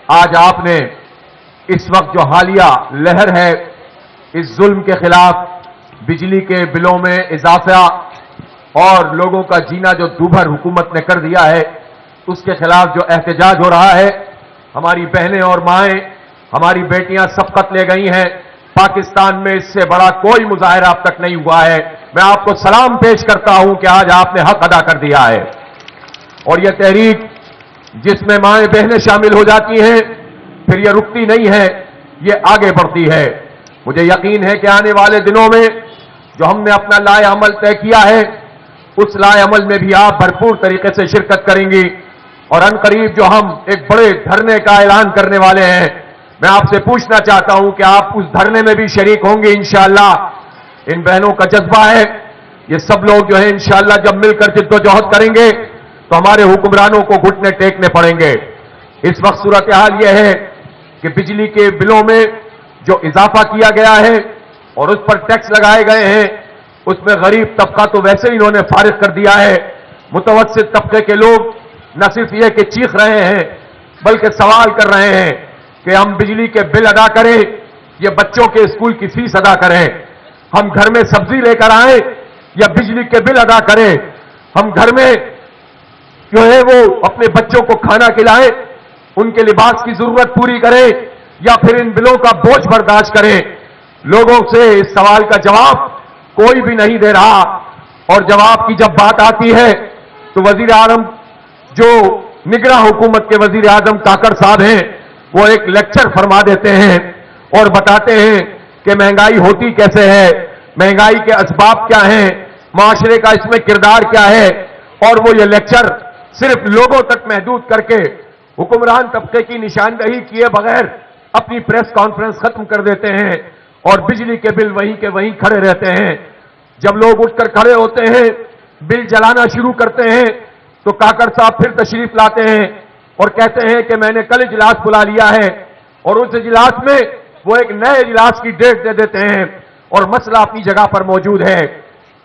آج آپ نے اس وقت جو حالیہ لہر ہے اس ظلم کے خلاف، بجلی کے بلوں میں اضافہ اور لوگوں کا جینا جو دوبھر حکومت نے کر دیا ہے، اس کے خلاف جو احتجاج ہو رہا ہے، ہماری بہنیں اور مائیں، ہماری بیٹیاں سبقت لے گئی ہیں۔ پاکستان میں اس سے بڑا کوئی مظاہرہ اب تک نہیں ہوا ہے۔ میں آپ کو سلام پیش کرتا ہوں کہ آج آپ نے حق ادا کر دیا ہے، اور یہ تحریک جس میں مائیں بہنیں شامل ہو جاتی ہیں پھر یہ رکتی نہیں ہے، یہ آگے بڑھتی ہے۔ مجھے یقین ہے کہ آنے والے دنوں میں جو ہم نے اپنا لائحہ عمل طے کیا ہے، اس لائحہ عمل میں بھی آپ بھرپور طریقے سے شرکت کریں گی، اور ان قریب جو ہم ایک بڑے دھرنے کا اعلان کرنے والے ہیں، میں آپ سے پوچھنا چاہتا ہوں کہ آپ اس دھرنے میں بھی شریک ہوں گے انشاءاللہ۔ ان بہنوں کا جذبہ ہے، یہ سب لوگ جو ہیں انشاءاللہ جب مل کر جد و جہد کریں گے تو ہمارے حکمرانوں کو گھٹنے ٹیکنے پڑیں گے۔ اس وقت صورتحال یہ ہے کہ بجلی کے بلوں میں جو اضافہ کیا گیا ہے اور اس پر ٹیکس لگائے گئے ہیں، اس میں غریب طبقہ تو ویسے ہی انہوں نے فارغ کر دیا ہے۔ متوسط طبقے کے لوگ نہ صرف یہ کہ چیخ رہے ہیں بلکہ سوال کر رہے ہیں کہ ہم بجلی کے بل ادا کریں، یا بچوں کے اسکول کی فیس ادا کریں، ہم گھر میں سبزی لے کر آئیں یا بجلی کے بل ادا کریں، ہم گھر میں جو ہے وہ اپنے بچوں کو کھانا کھلائیں، ان کے لباس کی ضرورت پوری کریں، یا پھر ان بلوں کا بوجھ برداشت کریں۔ لوگوں سے اس سوال کا جواب کوئی بھی نہیں دے رہا، اور جواب کی جب بات آتی ہے تو وزیر اعظم جو نگراں حکومت کے وزیر اعظم کاکڑ صاحب ہیں، وہ ایک لیکچر فرما دیتے ہیں اور بتاتے ہیں کہ مہنگائی ہوتی کیسے ہے، مہنگائی کے اسباب کیا ہیں، معاشرے کا اس میں کردار کیا ہے، اور وہ یہ لیکچر صرف لوگوں تک محدود کر کے حکمران طبقے کی نشاندہی کیے بغیر اپنی پریس کانفرنس ختم کر دیتے ہیں، اور بجلی کے بل وہیں کے وہیں کھڑے رہتے ہیں۔ جب لوگ اٹھ کر کھڑے ہوتے ہیں، بل جلانا شروع کرتے ہیں، تو کاکڑ صاحب پھر تشریف لاتے ہیں اور کہتے ہیں کہ میں نے کل اجلاس بلا لیا ہے، اور اس اجلاس میں وہ ایک نئے اجلاس کی ڈیٹ دے دیتے ہیں، اور مسئلہ اپنی جگہ پر موجود ہے۔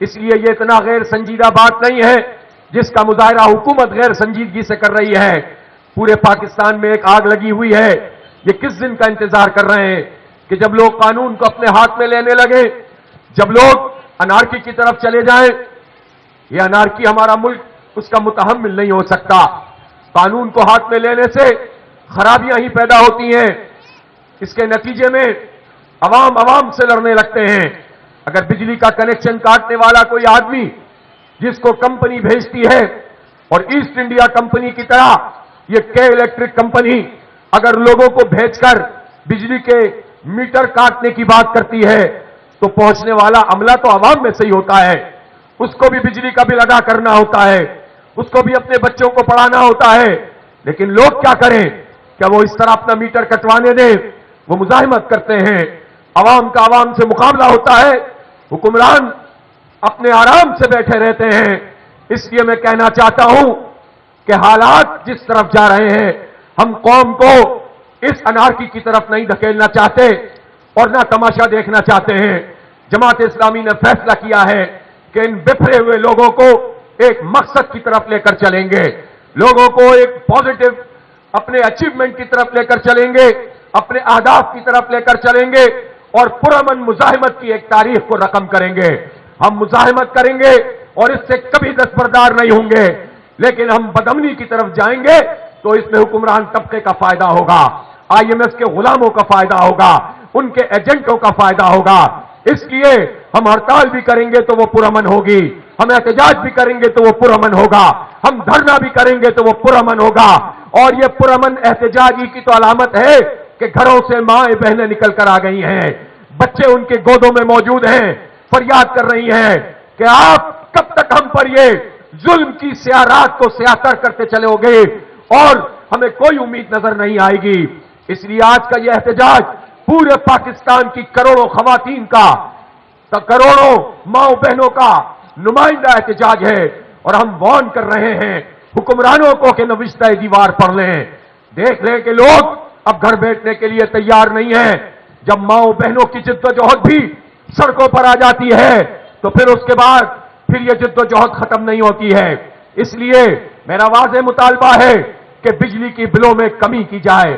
اس لیے یہ اتنا غیر سنجیدہ بات نہیں ہے جس کا مظاہرہ حکومت غیر سنجیدگی سے کر رہی ہے۔ پورے پاکستان میں ایک آگ لگی ہوئی ہے، یہ کس دن کا انتظار کر رہے ہیں کہ جب لوگ قانون کو اپنے ہاتھ میں لینے لگے، جب لوگ انارکی کی طرف چلے جائیں۔ یہ انارکی ہمارا ملک اس کا متحمل نہیں ہو سکتا۔ قانون کو ہاتھ میں لینے سے خرابیاں ہی پیدا ہوتی ہیں، اس کے نتیجے میں عوام سے لڑنے لگتے ہیں۔ اگر بجلی کا کنیکشن کاٹنے والا کوئی آدمی جس کو کمپنی بھیجتی ہے، اور ایسٹ انڈیا کمپنی کی طرح یہ کے الیکٹرک کمپنی اگر لوگوں کو بھیج کر بجلی کے میٹر کاٹنے کی بات کرتی ہے، تو پہنچنے والا عملہ تو عوام میں سے ہی ہوتا ہے، اس کو بھی بجلی کا بل ادا کرنا ہوتا ہے، اس کو بھی اپنے بچوں کو پڑھانا ہوتا ہے۔ لیکن لوگ کیا کریں؟ کیا وہ اس طرح اپنا میٹر کٹوانے دیں؟ وہ مزاحمت کرتے ہیں، عوام کا عوام سے مقابلہ ہوتا ہے، حکمران اپنے آرام سے بیٹھے رہتے ہیں۔ اس لیے میں کہنا چاہتا ہوں کہ حالات جس طرف جا رہے ہیں، ہم قوم کو اس انارکی کی طرف نہیں دھکیلنا چاہتے اور نہ تماشا دیکھنا چاہتے ہیں۔ جماعت اسلامی نے فیصلہ کیا ہے کہ ان بکھرے ہوئے لوگوں کو ایک مقصد کی طرف لے کر چلیں گے، لوگوں کو ایک پازیٹو اپنے اچیومنٹ کی طرف لے کر چلیں گے، اپنے اہداف کی طرف لے کر چلیں گے، اور پرامن مزاحمت کی ایک تاریخ کو رقم کریں گے۔ ہم مزاحمت کریں گے اور اس سے کبھی دستبردار نہیں ہوں گے، لیکن ہم بدامنی کی طرف جائیں گے تو اس میں حکمران طبقے کا فائدہ ہوگا، آئی ایم ایف کے غلاموں کا فائدہ ہوگا، ان کے ایجنٹوں کا فائدہ ہوگا۔ اس لیے ہم ہڑتال بھی کریں گے تو وہ پرامن ہوگی، ہم احتجاج بھی کریں گے تو وہ پرامن ہوگا، ہم دھرنا بھی کریں گے تو وہ پرامن ہوگا۔ اور یہ پرامن احتجاج کی تو علامت ہے کہ گھروں سے مائیں بہنیں نکل کر آ گئی ہیں، بچے ان کے گودوں میں موجود ہیں، فریاد کر رہی ہیں کہ آپ کب تک ہم پر یہ ظلم کی سیاہ رات کو سیاہ تر کرتے چلے ہو گے، اور ہمیں کوئی امید نظر نہیں آئے گی۔ اس لیے آج کا یہ احتجاج پورے پاکستان کی کروڑوں خواتین کا، کروڑوں ماؤں بہنوں کا نمائندہ احتجاج ہے، اور ہم وارن کر رہے ہیں حکمرانوں کو کہ نوشتہ دیوار پڑھ لیں، دیکھ لیں کہ لوگ اب گھر بیٹھنے کے لیے تیار نہیں ہیں۔ جب ماؤں بہنوں کی جد و جہد بھی سڑکوں پر آ جاتی ہے تو پھر اس کے بعد پھر یہ جد و جہد ختم نہیں ہوتی ہے۔ اس لیے میرا واضح مطالبہ ہے کہ بجلی کی بلوں میں کمی کی جائے،